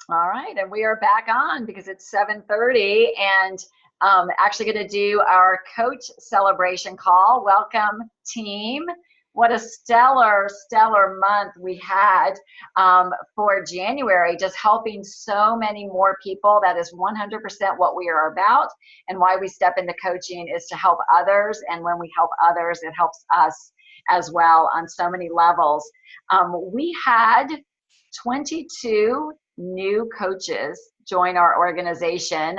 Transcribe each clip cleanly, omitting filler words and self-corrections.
All right, and we are back on because it's 7:30 and actually going to do our coach celebration call. Welcome, team. What a stellar month we had for January, just helping so many more people. That is 100% what we are about, and why we step into coaching is to help others. And when we help others, it helps us as well on so many levels. We had 22 new coaches join our organization.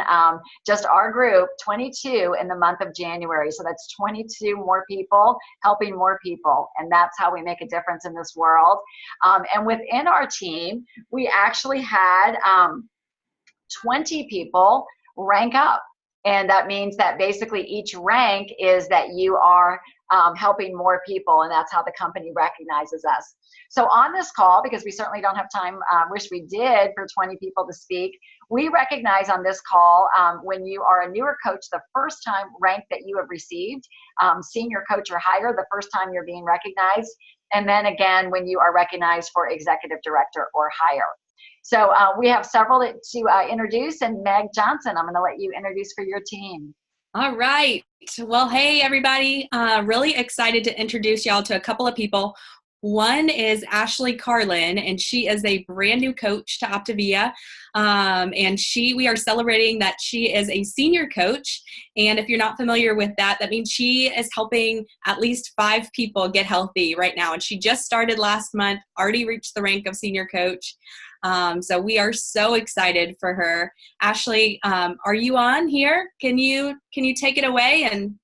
Just our group, 22 in the month of January. So that's 22 more people helping more people. And that's how we make a difference in this world. And within our team, we actually had 20 people rank up. And that means that basically each rank is that you are helping more people, and that's how the company recognizes us. So on this call, because we certainly don't have time, wish we did, for 20 people to speak, we recognize on this call when you are a newer coach, the first time rank that you have received, senior coach or higher, the first time you're being recognized, and then again when you are recognized for executive director or higher. So we have several to introduce, and Meg Johnson, I'm going to let you introduce for your team. All right. Well, hey, everybody. Really excited to introduce y'all to a couple of people. One is Ashley Carlin, and she is a brand new coach to Optavia. And we are celebrating that she is a senior coach. And if you're not familiar with that, that means she is helping at least 5 people get healthy right now. And she just started last month, already reached the rank of senior coach. So we are so excited for her. Ashley, are you on here? Can you take it away? And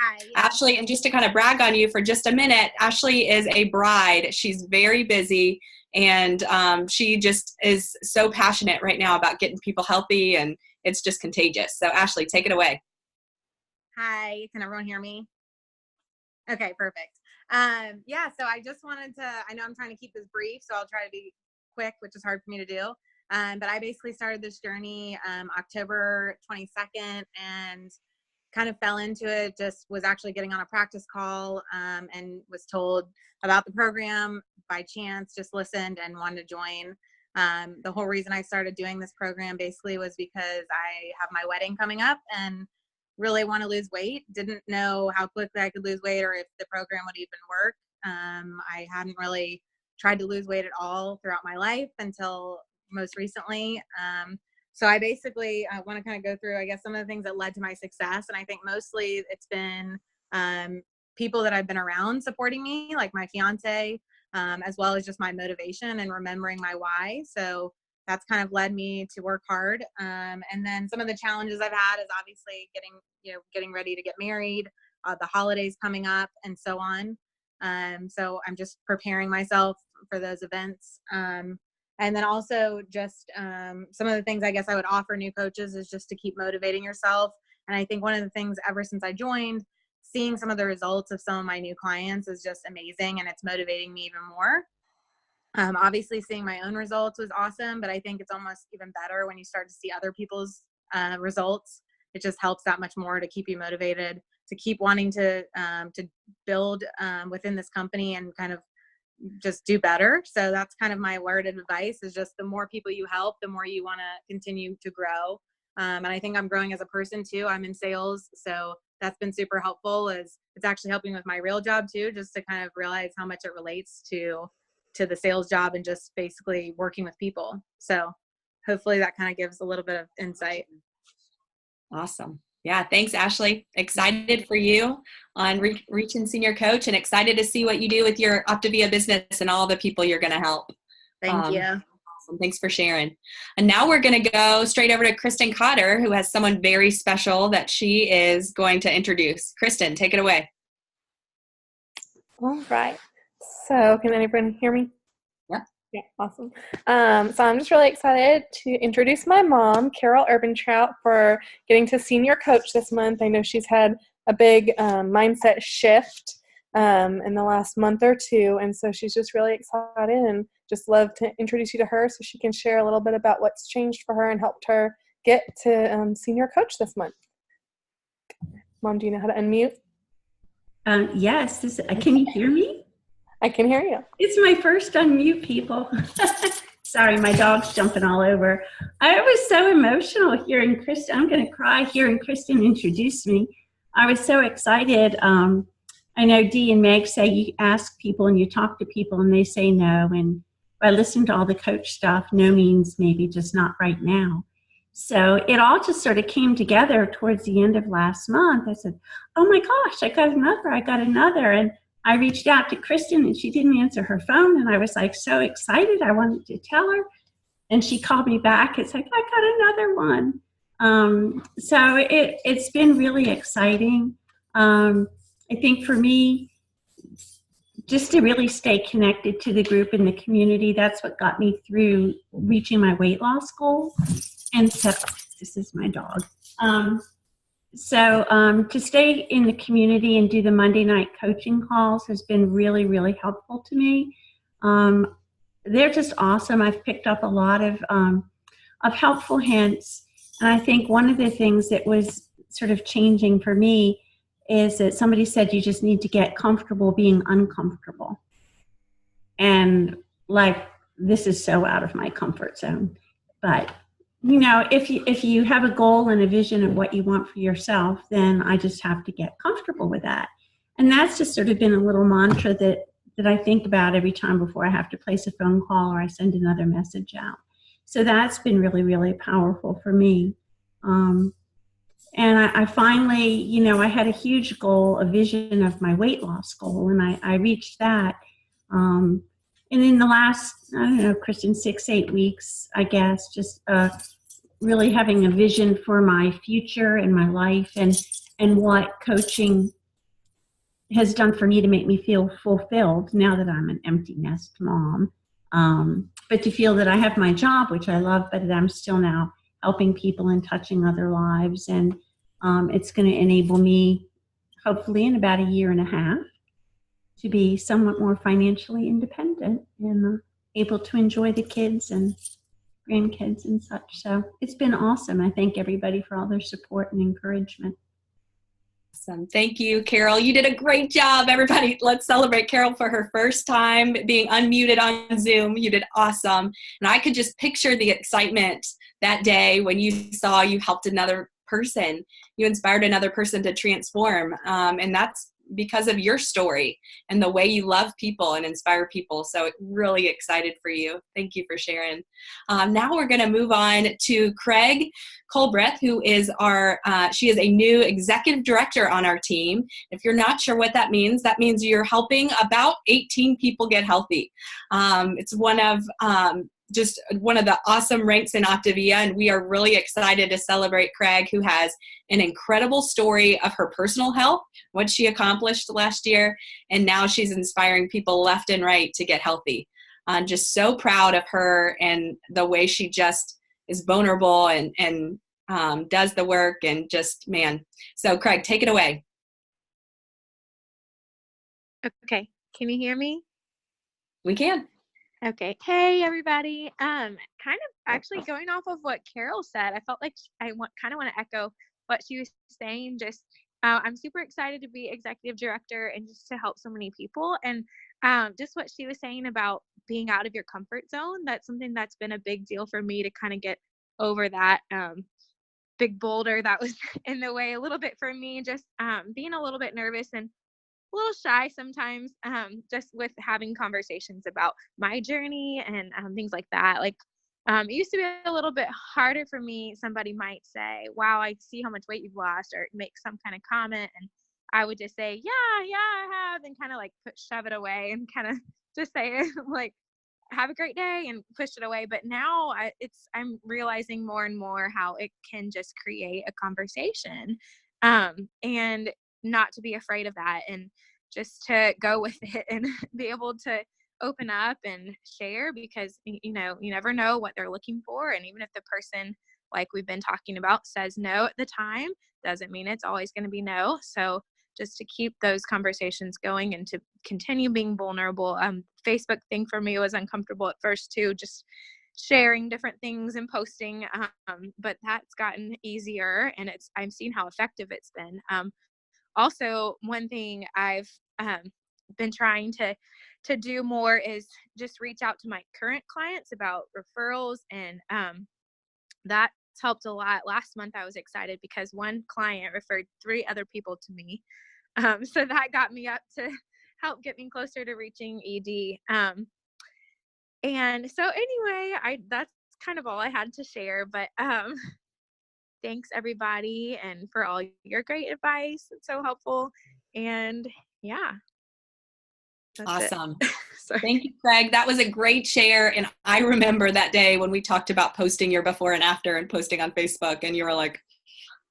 Hi, yeah. Ashley, and just to kind of brag on you for just a minute, Ashley is a bride. She's very busy, and she just is so passionate right now about getting people healthy, and it's just contagious. So Ashley, take it away. Hi, can everyone hear me? Okay, perfect. Yeah, so I just wanted to, I know I'm trying to keep this brief, so I'll try to be quick, which is hard for me to do. But I basically started this journey October 22nd and kind of fell into it, just was actually getting on a practice call and was told about the program by chance, just listened and wanted to join. The whole reason I started doing this program basically was because I have my wedding coming up and really want to lose weight. Didn't know how quickly I could lose weight or if the program would even work. I hadn't really tried to lose weight at all throughout my life until most recently. So I basically want to kind of go through, I guess, some of the things that led to my success. And I think mostly it's been people that I've been around supporting me, like my fiance, as well as just my motivation and remembering my why. So that's kind of led me to work hard. And then some of the challenges I've had is obviously getting ready to get married, the holidays coming up, and so on. So I'm just preparing myself for those events. And then also just some of the things I guess I would offer new coaches is just to keep motivating yourself. And I think one of the things ever since I joined, seeing some of the results of some of my new clients is just amazing, and it's motivating me even more. Obviously seeing my own results was awesome, but I think it's almost even better when you start to see other people's results. It just helps that much more to keep you motivated, to keep wanting to build within this company and kind of just do better. So that's kind of my word of advice, is just the more people you help, the more you want to continue to grow. And I think I'm growing as a person too. I'm in sales, so that's been super helpful. It's actually helping with my real job too, just to kind of realize how much it relates to the sales job and just basically working with people. So hopefully that kind of gives a little bit of insight. Awesome. Yeah, thanks, Ashley. Excited for you on reaching senior coach, and excited to see what you do with your Optavia business and all the people you're going to help. Thank you. Awesome. Thanks for sharing. And now we're going to go straight over to Kristen Cotter, who has someone very special that she is going to introduce. Kristen, take it away. All right. So can anyone hear me? Yeah. Yeah, awesome. So I'm just really excited to introduce my mom, Carol Urbantrout, for getting to senior coach this month. I know she's had a big mindset shift in the last month or two, and so she's just really excited, and just love to introduce you to her so she can share a little bit about what's changed for her and helped her get to senior coach this month. Mom, do you know how to unmute? Yes. Can you hear me? I can hear you. It's my first unmute, people. Sorry, my dog's jumping all over. I was so emotional hearing Kristen. I'm going to cry hearing Kristen introduce me. I was so excited. I know Dee and Meg say you ask people and you talk to people and they say no. And I listened to all the coach stuff. No means maybe, just not right now. So it all just sort of came together towards the end of last month. I said, oh my gosh, I got another. And I reached out to Kristen and she didn't answer her phone. And I was like so excited. I wanted to tell her. And she called me back. It's like, I got another one. So it's been really exciting. I think for me, just to really stay connected to the group and the community, that's what got me through reaching my weight loss goal. And so, this is my dog. To stay in the community and do the Monday night coaching calls has been really, really helpful to me. They're just awesome. I've picked up a lot of helpful hints. And I think one of the things that was sort of changing for me is that somebody said you just need to get comfortable being uncomfortable. And like, this is so out of my comfort zone. But you know, if you have a goal and a vision of what you want for yourself, then I just have to get comfortable with that. And that's just sort of been a little mantra that I think about every time before I have to place a phone call or I send another message out. So that's been really, really powerful for me. And I finally, you know, I had a huge goal, a vision of my weight loss goal, and I reached that. And in the last, I don't know, Kristen, 6-8 weeks, I guess, just really having a vision for my future and my life and what coaching has done for me to make me feel fulfilled now that I'm an empty nest mom. But to feel that I have my job, which I love, but that I'm still now helping people and touching other lives. And it's going to enable me, hopefully in about 1.5 years, to be somewhat more financially independent and able to enjoy the kids and grandkids and such. So it's been awesome. I thank everybody for all their support and encouragement. Awesome. Thank you, Carol. You did a great job. Everybody, let's celebrate Carol for her first time being unmuted on Zoom. You did awesome. And I could just picture the excitement that day when you saw you helped another person. You inspired another person to transform. And that's because of your story and the way you love people and inspire people. So really excited for you. Thank you for sharing. Now we're going to move on to Craig Colbreth, who is she is a new executive director on our team. If you're not sure what that means you're helping about 18 people get healthy. It's one of the awesome ranks in Optavia, and we are really excited to celebrate Craig, who has an incredible story of her personal health, what she accomplished last year, and now she's inspiring people left and right to get healthy. I'm just so proud of her and the way she just is vulnerable and does the work, and just, man. So Craig, take it away. Okay, can you hear me? We can. Okay. Hey, everybody. Kind of actually going off of what Carol said, I felt like I kind of want to echo what she was saying. Just, I'm super excited to be executive director and just to help so many people. And just what she was saying about being out of your comfort zone, that's something that's been a big deal for me to kind of get over that big boulder that was in the way a little bit for me, just being a little bit nervous and a little shy sometimes, just with having conversations about my journey and things like that. Like, it used to be a little bit harder for me. Somebody might say, wow, I see how much weight you've lost, or make some kind of comment. And I would just say, yeah, I have, and kind of like shove it away and kind of just say like, have a great day, and push it away. But now I'm realizing more and more how it can just create a conversation, and not to be afraid of that, and just to go with it and be able to open up and share, because you never know what they're looking for. And even if the person, like we've been talking about, says no at the time, doesn't mean it's always going to be no. So just to keep those conversations going and to continue being vulnerable. Facebook thing for me was uncomfortable at first too, just sharing different things and posting, but that's gotten easier, and I'm seeing how effective it's been. Also, one thing I've been trying to to do more is just reach out to my current clients about referrals, and that's helped a lot. Last month I was excited because one client referred 3 other people to me, so that got me up to help get me closer to reaching ED. And so anyway, that's kind of all I had to share, but thanks everybody and for all your great advice. It's so helpful. And yeah. Awesome. Sorry. Thank you, Craig. That was a great share. And I remember that day when we talked about posting your before and after and posting on Facebook, and you were like,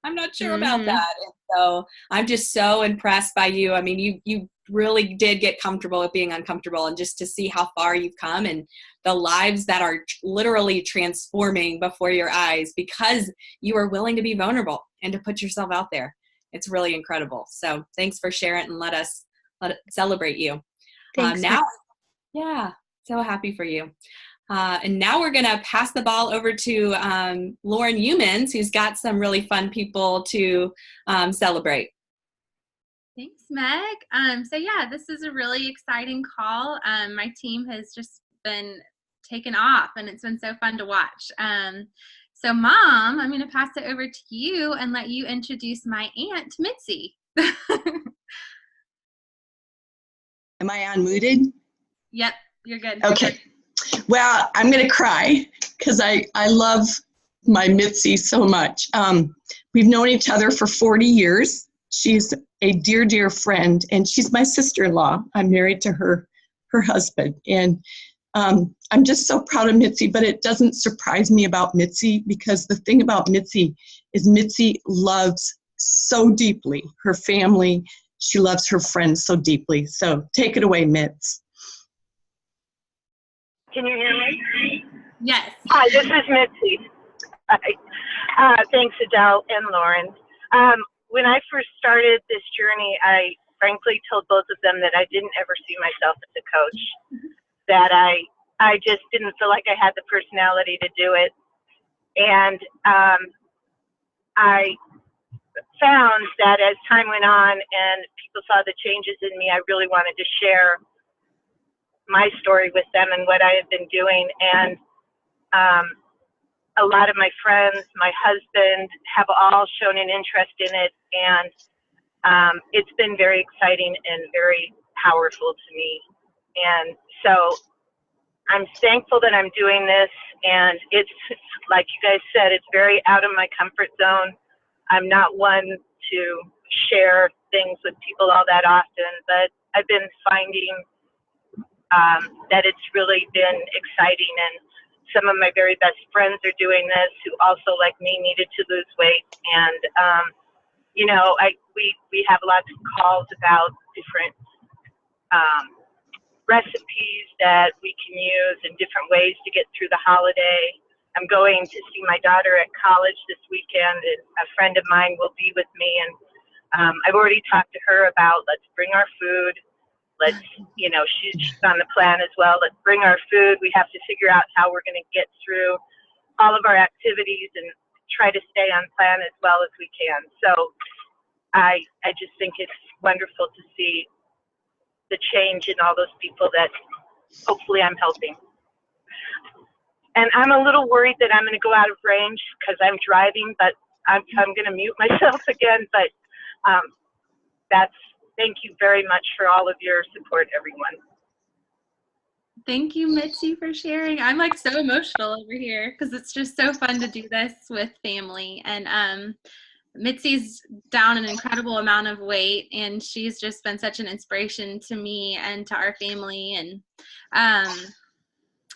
I'm not sure about that. And so I'm just so impressed by you. I mean, you really did get comfortable with being uncomfortable, and just to see how far you've come and the lives that are literally transforming before your eyes because you are willing to be vulnerable and to put yourself out there. It's really incredible. So thanks for sharing it, and let it celebrate you. Thanks. Now, yeah, so happy for you. And now we're going to pass the ball over to Lauren Humans, who's got some really fun people to celebrate. Thanks, Meg. So yeah, this is a really exciting call. My team has just been taken off, and it's been so fun to watch. So Mom, I'm going to pass it over to you and let you introduce my aunt, Mitzi. Am I unmuted? Yep, you're good. Okay. Well, I'm going to cry because I love my Mitzi so much. We've known each other for 40 years. She's a dear, dear friend, and she's my sister-in-law. I'm married to her husband. And I'm just so proud of Mitzi, but it doesn't surprise me about Mitzi, because the thing about Mitzi is Mitzi loves so deeply her family. She loves her friends so deeply. So take it away, Mitz. Can you hear me? Yes. Hi, this is Mitzi. Hi. Thanks, Adele and Lauren. When I first started this journey, I frankly told both of them that I didn't ever see myself as a coach, that I just didn't feel like I had the personality to do it. And I found that as time went on and people saw the changes in me, I really wanted to share my story with them and what I had been doing. And a lot of my friends, my husband, have all shown an interest in it. And it's been very exciting and very powerful to me. And so I'm thankful that I'm doing this. And it's, like you guys said, it's very out of my comfort zone. I'm not one to share things with people all that often, but I've been finding that it's really been exciting. And some of my very best friends are doing this, who also, like me, needed to lose weight. And, you know, we have lots of calls about different recipes that we can use and different ways to get through the holiday. I'm going to see my daughter at college this weekend, and a friend of mine will be with me. And I've already talked to her about, let's bring our food. Let's, you know, she's on the plan as well. Let's bring our food. We have to figure out how we're going to get through all of our activities and try to stay on plan as well as we can. So I just think it's wonderful to see the change in all those people that hopefully I'm helping. And I'm a little worried that I'm going to go out of range because I'm driving, but I'm going to mute myself again. But thank you very much for all of your support, everyone. Thank you, Mitzi, for sharing. I'm like so emotional over here because it's just so fun to do this with family. And Mitzi's down an incredible amount of weight, and she's just been such an inspiration to me and to our family.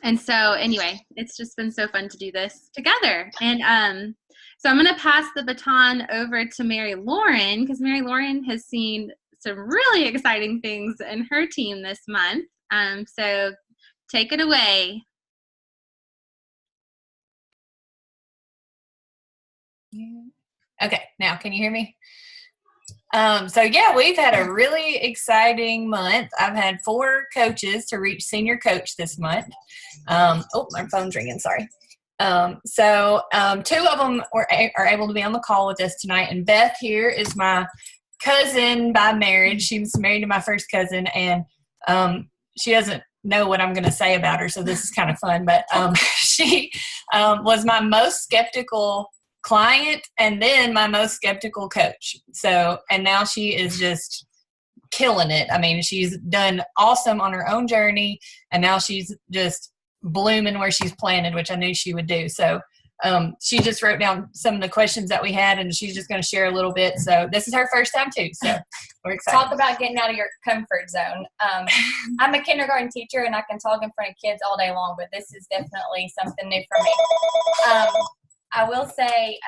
And so anyway, it's just been so fun to do this together. And so I'm going to pass the baton over to Mary Lauren, because Mary Lauren has seen some really exciting things in her team this month. So take it away. Okay, now can you hear me? So yeah, we've had a really exciting month. I've had 4 coaches to reach senior coach this month. Oh, my phone's ringing, sorry. So 2 of them are able to be on the call with us tonight. And Beth here is my cousin by marriage. She was married to my first cousin. And she doesn't know what I'm going to say about her, so this is kind of fun. But she was my most skeptical client and then my most skeptical coach. So, and now she is just killing it. I mean, she's done awesome on her own journey, and now she's just blooming where she's planted, which I knew she would do. So she just wrote down some of the questions that we had, and she's just going to share a little bit. So this is her first time too, so we're excited. Talk about getting out of your comfort zone. I'm a kindergarten teacher, and I can talk in front of kids all day long, but this is definitely something new for me. I will say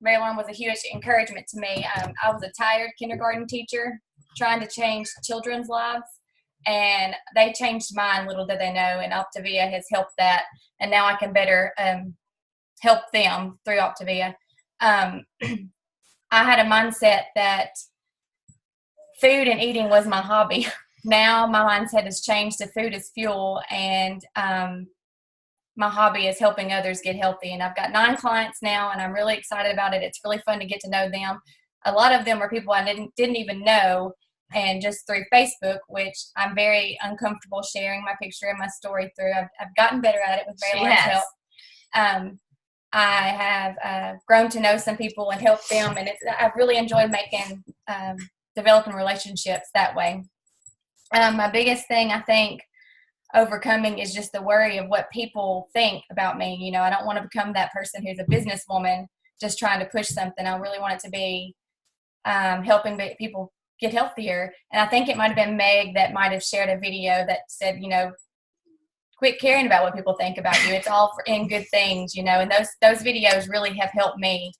Mary Lauren was a huge encouragement to me. I was a tired kindergarten teacher trying to change children's lives, and they changed mine, little did they know, and Optavia has helped that, and now I can better help them through Optavia. I had a mindset that food and eating was my hobby. Now my mindset has changed to food is fuel, and my hobby is helping others get healthy. And I've got 9 clients now, and I'm really excited about it. It's really fun to get to know them. A lot of them are people I didn't even know, and just through Facebook, which I'm very uncomfortable sharing my picture and my story through. I've gotten better at it with Mary Lauren's help. I have grown to know some people and help them, and I've really enjoyed developing relationships that way. My biggest thing, I think, overcoming is just the worry of what people think about me. You know, I don't want to become that person who's a businesswoman just trying to push something. I really want it to be helping people get healthier. And I think it might have been Meg that might have shared a video that said, you know, quit caring about what people think about you. It's all in good things, you know, and those videos really have helped me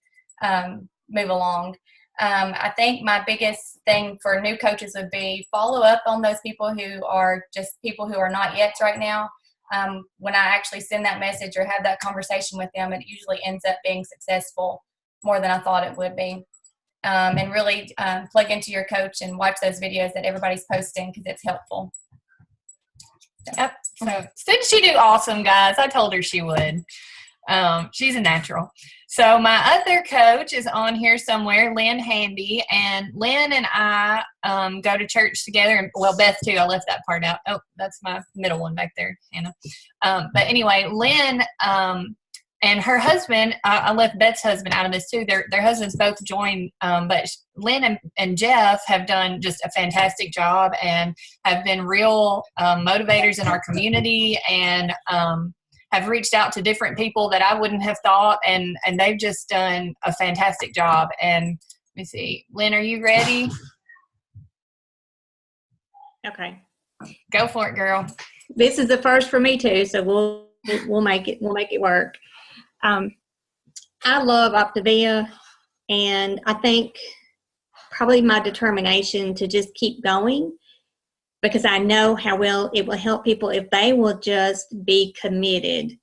move along. I think my biggest thing for new coaches would be follow up on those people who are just people who are not yet right now. When I actually send that message or have that conversation with them, it usually ends up being successful more than I thought it would be. And really plug into your coach and watch those videos that everybody's posting because it's helpful. Yep. So didn't she do awesome, guys? I told her she would. She's a natural. So my other coach is on here somewhere, Lynn Handy, and Lynn and I go to church together. And well, Beth too. I left that part out. Oh, that's my middle one back there, Hannah. But anyway, Lynn and her husband. I left Beth's husband out of this too. Their husbands both joined, but Lynn and Jeff have done just a fantastic job and have been real motivators in our community, and have reached out to different people that I wouldn't have thought, and they've just done a fantastic job. And let me see, Lynn, are you ready? Okay. Go for it, girl. This is the first for me too, so we'll make it work. I love Optavia, and I think probably my determination to just keep going, because I know how well it will help people if they will just be committed.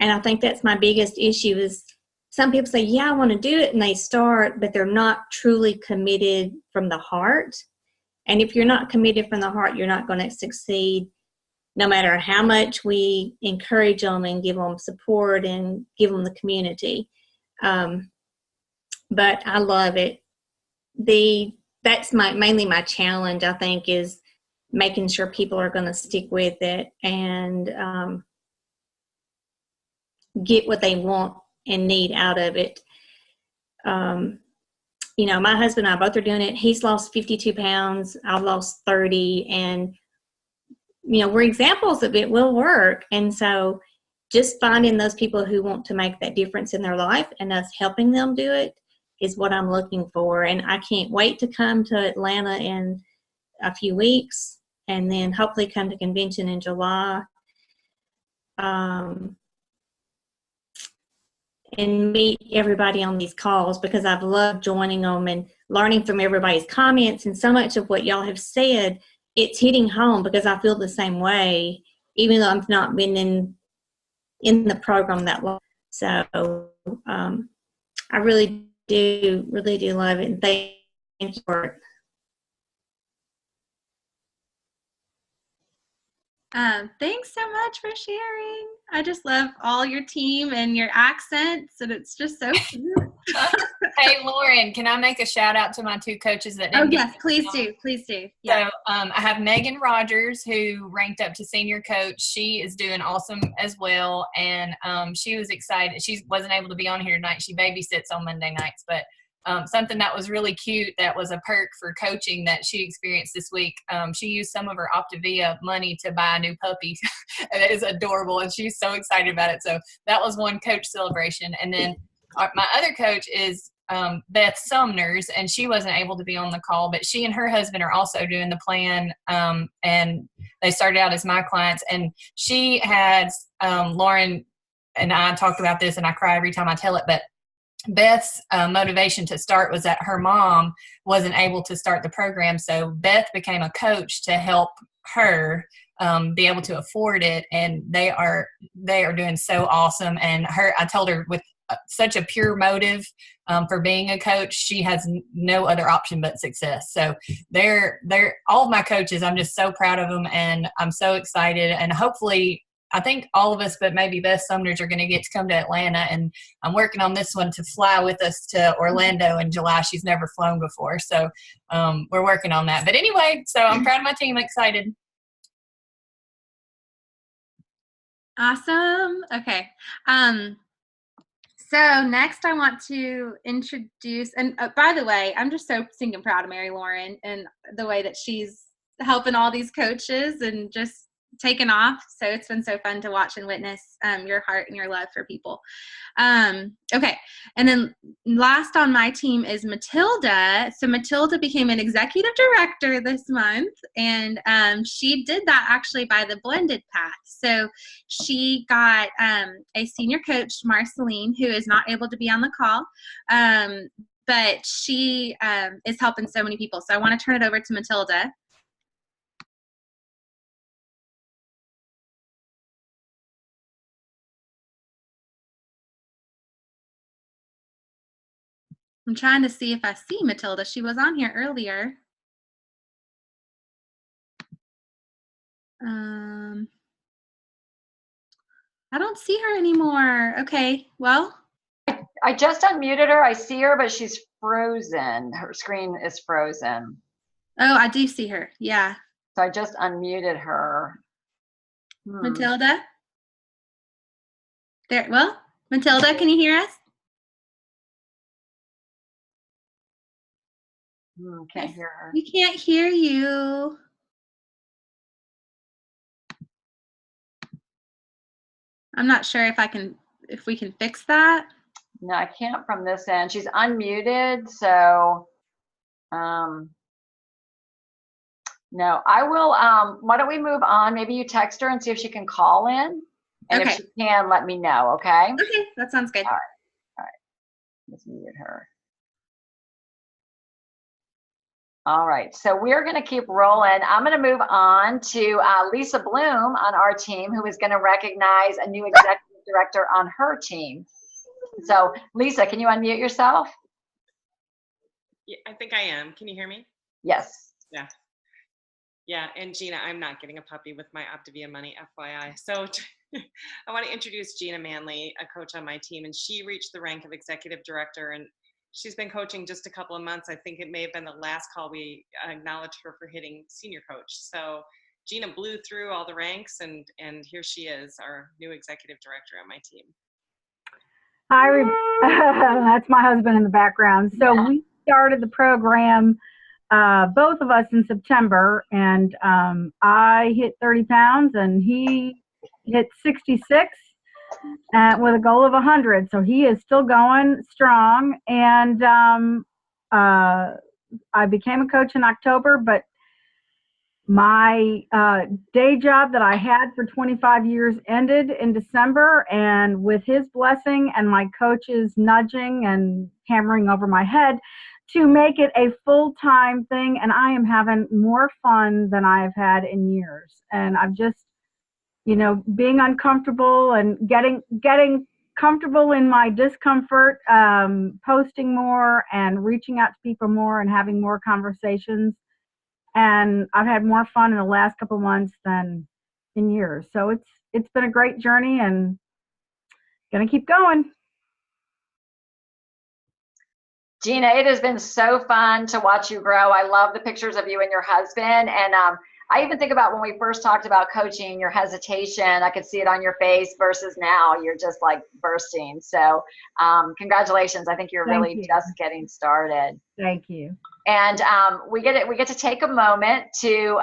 And I think that's my biggest issue is some people say, yeah, I want to do it, and they start, but they're not truly committed from the heart. And if you're not committed from the heart, you're not going to succeed, no matter how much we encourage them and give them support and give them the community. But I love it. That's mainly my challenge, I think, is making sure people are going to stick with it and get what they want and need out of it. You know, my husband and I both are doing it. He's lost 52 pounds. I've lost 30. And, you know, we're examples of it will work. And so just finding those people who want to make that difference in their life and us helping them do it is what I'm looking for. And I can't wait to come to Atlanta in a few weeks, and then hopefully come to convention in July, and meet everybody on these calls, because I've loved joining them and learning from everybody's comments. And so much of what y'all have said, it's hitting home, because I feel the same way, even though I've not been in the program that long. So I really do love it, and thank you for it. Thanks so much for sharing. I just love all your team and your accents, and it's just so cute. Hey, Lauren, can I make a shout out to my 2 coaches that Oh, didn't yes, please do. Please do. Yeah. I have Megan Rogers, who ranked up to senior coach. She is doing awesome as well. And she was excited. She wasn't able to be on here tonight. She babysits on Monday nights. But something that was really cute, that was a perk for coaching that she experienced this week. She used some of her Optavia money to buy a new puppy. And it is adorable. And she's so excited about it. So that was one coach celebration. And then my other coach is Beth Sumners, and she wasn't able to be on the call, but she and her husband are also doing the plan, and they started out as my clients. And she had Lauren and I talked about this, and I cry every time I tell it, but Beth's motivation to start was that her mom wasn't able to start the program, so Beth became a coach to help her be able to afford it, and they are doing so awesome. And I told her, with such a pure motive for being a coach, she has no other option but success. So they're all of my coaches. I'm just so proud of them, and I'm so excited. And hopefully, I think all of us, but maybe Beth Sumners, are going to get to come to Atlanta. And I'm working on this one to fly with us to Orlando in July. She's never flown before, so we're working on that. But anyway, so I'm proud of my team. Excited. Awesome. Okay. So next I want to introduce, and by the way, I'm just so stinking proud of Mary Lauren and the way that she's helping all these coaches and just taken off. So it's been so fun to watch and witness your heart and your love for people. Okay. And then last on my team is Matilda. So Matilda became an executive director this month, and she did that actually by the blended path. So she got a senior coach, Marceline, who is not able to be on the call, but she is helping so many people. So I want to turn it over to Matilda. I'm trying to see if I see Matilda. She was on here earlier. I don't see her anymore. Okay, well. I just unmuted her. I see her, but she's frozen. Her screen is frozen. Oh, I do see her. Yeah. So I just unmuted her. Matilda? There. Well, Matilda, can you hear us? Can't hear her. We can't hear you. I'm not sure if we can fix that. No, I can't from this end. She's unmuted, so no. I will, why don't we move on? Maybe you text her and see if she can call in. And Okay. if she can, let me know, okay? Okay, that sounds good. All right. Let's mute her. All right, so we're going to keep rolling. I'm going to move on to Lisa Bloom on our team, who is going to recognize a new executive director on her team. So, Lisa, can you unmute yourself? Yeah, I think I am. Can you hear me? Yes. Yeah. Yeah, and Gina, I'm not getting a puppy with my Optavia money, FYI. So I want to introduce Gina Manley, a coach on my team, and she reached the rank of executive director, and she's been coaching just a couple of months. I think it may have been the last call we acknowledged her for hitting senior coach. So Gina blew through all the ranks, and here she is, our new executive director on my team. Hi, that's my husband in the background. So we started the program, both of us, in September, and I hit 30 pounds and he hit 66 with a goal of 100. So he is still going strong. And I became a coach in October, but my day job that I had for 25 years ended in December, and with his blessing and my coach's nudging and hammering over my head to make it a full-time thing, and I am having more fun than I have had in years. And I've just, you know, being uncomfortable and getting comfortable in my discomfort, posting more and reaching out to people more and having more conversations. And I've had more fun in the last couple months than in years. So it's been a great journey and gonna keep going. Gina, it has been so fun to watch you grow. I love the pictures of you and your husband. And I even think about when we first talked about coaching, your hesitation, I could see it on your face versus now you're just like bursting. So congratulations. I think you're Thank really you. just getting started. Thank you. And we get to take a moment to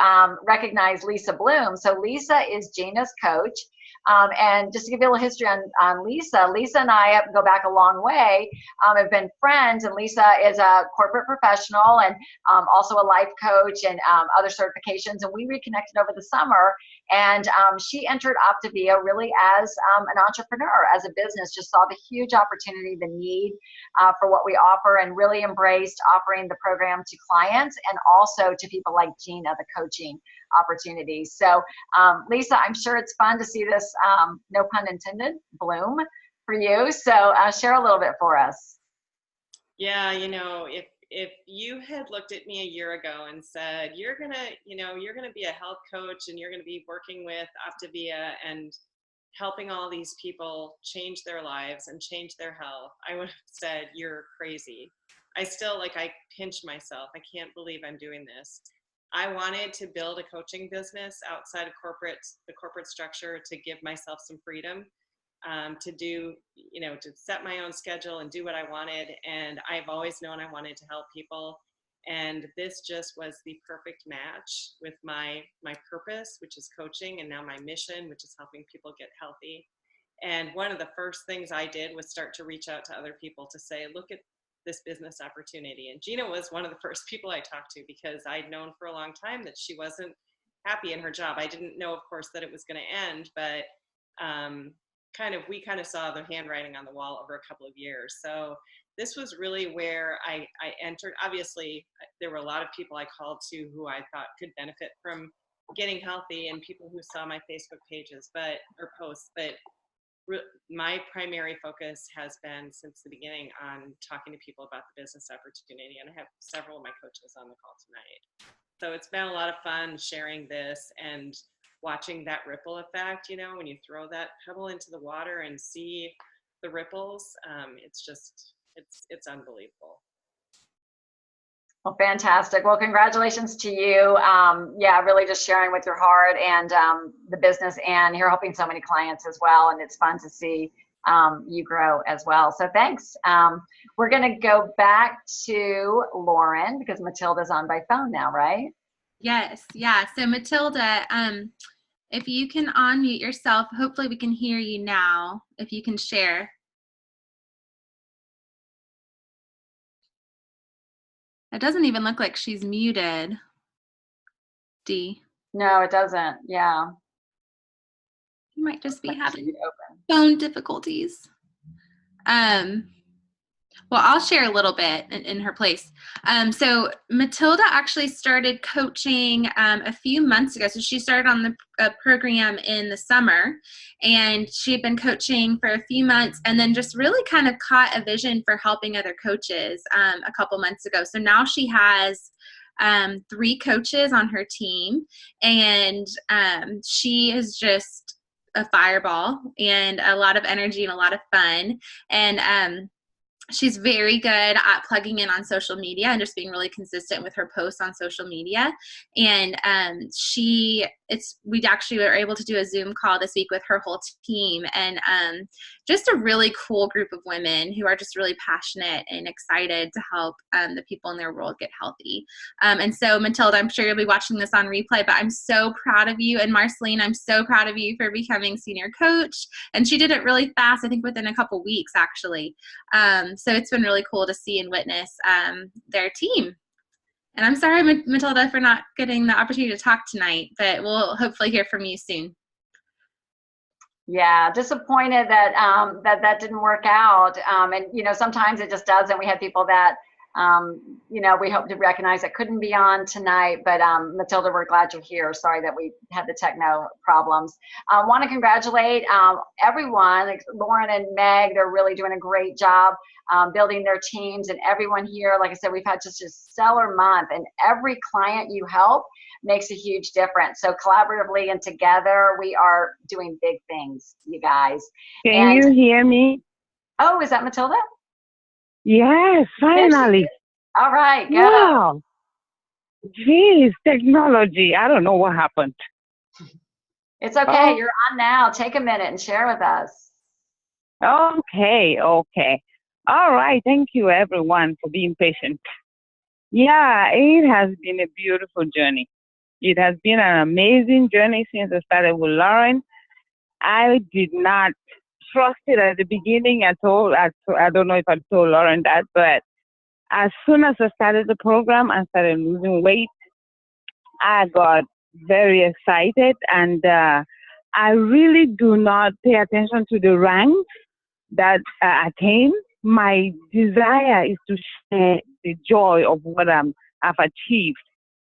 recognize Lisa Bloom. So Lisa is Gina's coach. And just to give you a little history on Lisa, Lisa and I go back a long way, have been friends, and Lisa is a corporate professional and also a life coach and other certifications, and we reconnected over the summer, and she entered Optavia really as an entrepreneur, as a business, just saw the huge opportunity, the need for what we offer, and really embraced offering the program to clients and also to people like Gina, the coaching opportunities. So Lisa, I'm sure it's fun to see this, no pun intended, bloom for you. So share a little bit for us. Yeah, you know, if you had looked at me a year ago and said, you're gonna be a health coach and you're gonna be working with Optavia and helping all these people change their lives and change their health, I would have said, you're crazy. I pinch myself. I can't believe I'm doing this. I wanted to build a coaching business outside of the corporate structure, to give myself some freedom, to set my own schedule and do what I wanted. And I've always known I wanted to help people. And this just was the perfect match with my purpose, which is coaching, and now my mission, which is helping people get healthy. And one of the first things I did was start to reach out to other people to say, look at this business opportunity. And Gina was one of the first people I talked to, because I'd known for a long time that she wasn't happy in her job. I didn't know, of course, that it was going to end, but we kind of saw the handwriting on the wall over a couple of years. So this was really where I entered. Obviously, there were a lot of people I called to who I thought could benefit from getting healthy, and people who saw my Facebook pages or posts, but my primary focus has been since the beginning on talking to people about the business opportunity, and I have several of my coaches on the call tonight. So it's been a lot of fun sharing this and watching that ripple effect. You know, when you throw that pebble into the water and see the ripples, it's unbelievable. Well, fantastic. Well, congratulations to you. Really just sharing with your heart and the business, and you're helping so many clients as well. And it's fun to see you grow as well. So thanks. We're going to go back to Lauren because Matilda's on by phone now, right? Yes. Yeah. So Matilda, if you can unmute yourself, hopefully we can hear you now, if you can share. It doesn't even look like she's muted. Dee. No, it doesn't. Yeah. You might just be having phone difficulties. Well, I'll share a little bit in her place. So Matilda actually started coaching a few months ago. So she started on the program in the summer, and she had been coaching for a few months, and then just really kind of caught a vision for helping other coaches a couple months ago. So now she has 3 coaches on her team, and she is just a fireball and a lot of energy and a lot of fun. And she's very good at plugging in on social media and just being really consistent with her posts on social media. And we actually were able to do a Zoom call this week with her whole team, and just a really cool group of women who are just really passionate and excited to help the people in their world get healthy. And so Matilda, I'm sure you'll be watching this on replay, but I'm so proud of you. And Marceline, I'm so proud of you for becoming senior coach. And she did it really fast, I think within a couple weeks actually. So it's been really cool to see and witness their team. And I'm sorry, Matilda, for not getting the opportunity to talk tonight, but we'll hopefully hear from you soon. Yeah, disappointed that that didn't work out. And sometimes it just doesn't. We had people that we hope to recognize that couldn't be on tonight, but Matilda, we're glad you're here. Sorry that we had the techno problems. Want to congratulate everyone, like Lauren and Meg. They're really doing a great job building their teams, and everyone here. Like I said, we've had just a stellar month, and every client you help makes a huge difference. So collaboratively and together, we are doing big things, you guys. Can you hear me? Oh, is that Matilda? Yes, There she finally. is. All right, go. Wow. Geez, technology. I don't know what happened. It's okay. You're on now. Take a minute and share with us. Okay. All right. Thank you, everyone, for being patient. Yeah, it has been a beautiful journey. It has been an amazing journey since I started with Lauren. I did not trust it at the beginning. I don't know if I told Lauren that, but as soon as I started the program and started losing weight, I got very excited, and I really do not pay attention to the ranks that I attain. My desire is to share the joy of what I've achieved.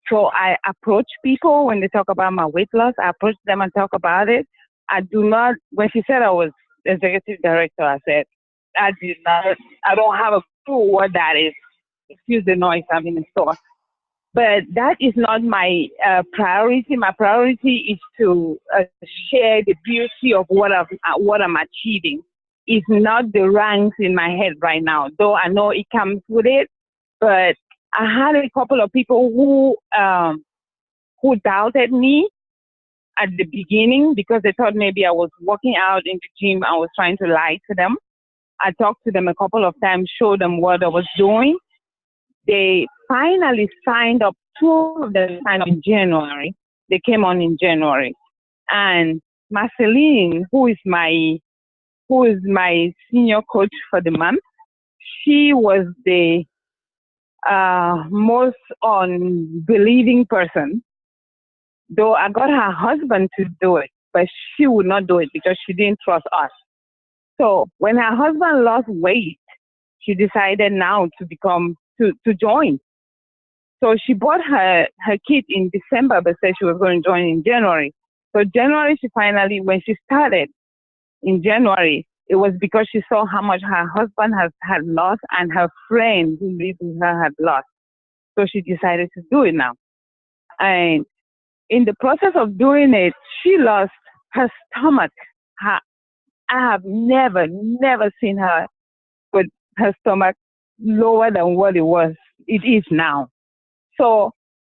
So I approach people when they talk about my weight loss. I approach them and talk about it. I do not. When she said I was executive director, I said I did not. I don't have a clue what that is. Excuse the noise. I'm in the store. But that is not my priority. My priority is to share the beauty of what I'm achieving. It's not the ranks in my head right now, though I know it comes with it. But I had a couple of people who doubted me at the beginning because they thought maybe I was working out in the gym. I was trying to lie to them. I talked to them a couple of times, showed them what I was doing. They finally signed up. 2 of them signed up in January. They came on in January. And Marceline, who is my senior coach for the month, she was the most unbelieving person. Though I got her husband to do it, but she would not do it because she didn't trust us. So when her husband lost weight, she decided now to join. So she bought her kit in December, but said she was going to join in January. So January, when she started in January, it was because she saw how much her husband had lost and her friend who lived with her had lost. So she decided to do it now. And in the process of doing it, she lost her stomach. I have never seen her with her stomach lower than what it is now. So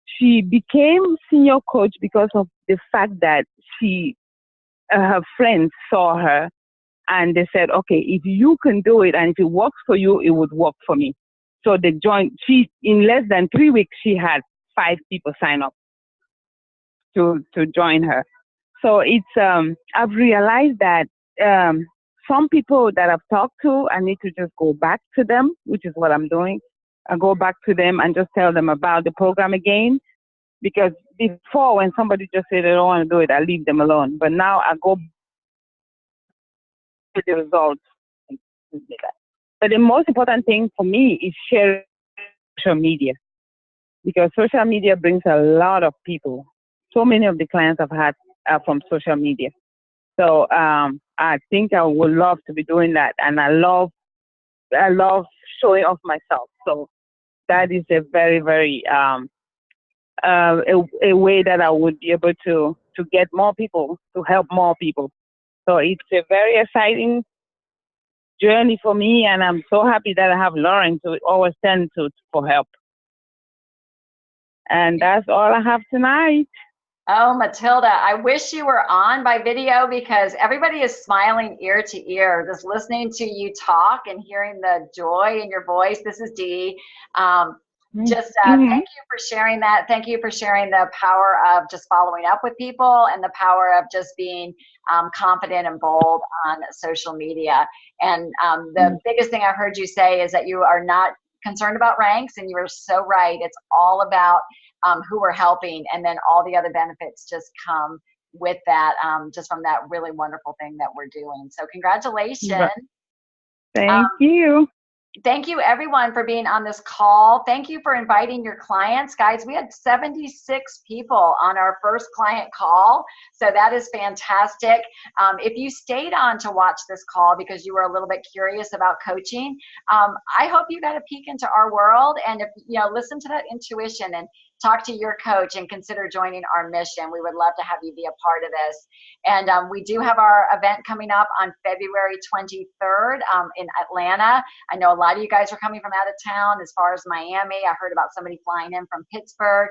she became senior coach because of the fact that her friends saw her and they said, okay, if you can do it and if it works for you, it would work for me. So they joined. In less than 3 weeks, she had 5 people sign up to join her. So I've realized that some people that I've talked to, I need to just go back to them, which is what I'm doing. I go back to them and just tell them about the program again. Because before, when somebody just said they don't want to do it, I leave them alone. But now I go to the results. But the most important thing for me is sharing social media. Because social media brings a lot of people. So many of the clients I've had are from social media. So I think I would love to be doing that. And I love showing off myself. So that is a very, very a way that I would be able to get more people, to help more people. So it's a very exciting journey for me, and I'm so happy that I have Lauren to always turn to for help. And that's all I have tonight. Oh, Matilda, I wish you were on by video because everybody is smiling ear to ear, just listening to you talk and hearing the joy in your voice. This is Dee. Thank you for sharing that. Thank you for sharing the power of just following up with people and the power of just being confident and bold on social media. And the biggest thing I heard you say is that you are not concerned about ranks, and you are so right. It's all about who we're helping, and then all the other benefits just come with that, just from that really wonderful thing that we're doing. So congratulations. Thank you. Thank you, everyone, for being on this call. Thank you for inviting your clients. Guys, we had 76 people on our first client call, so that is fantastic. If you stayed on to watch this call because you were a little bit curious about coaching, I hope you got a peek into our world, and if listen to that intuition. And talk to your coach and consider joining our mission. We would love to have you be a part of this. And we do have our event coming up on February 23rd in Atlanta. I know a lot of you guys are coming from out of town as far as Miami. I heard about somebody flying in from Pittsburgh.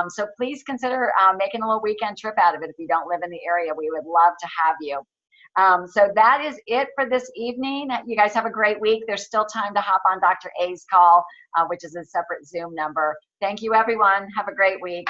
So please consider making a little weekend trip out of it if you don't live in the area. We would love to have you. So that is it for this evening. You guys have a great week. There's still time to hop on Dr. A's call, which is a separate Zoom number. Thank you, everyone. Have a great week.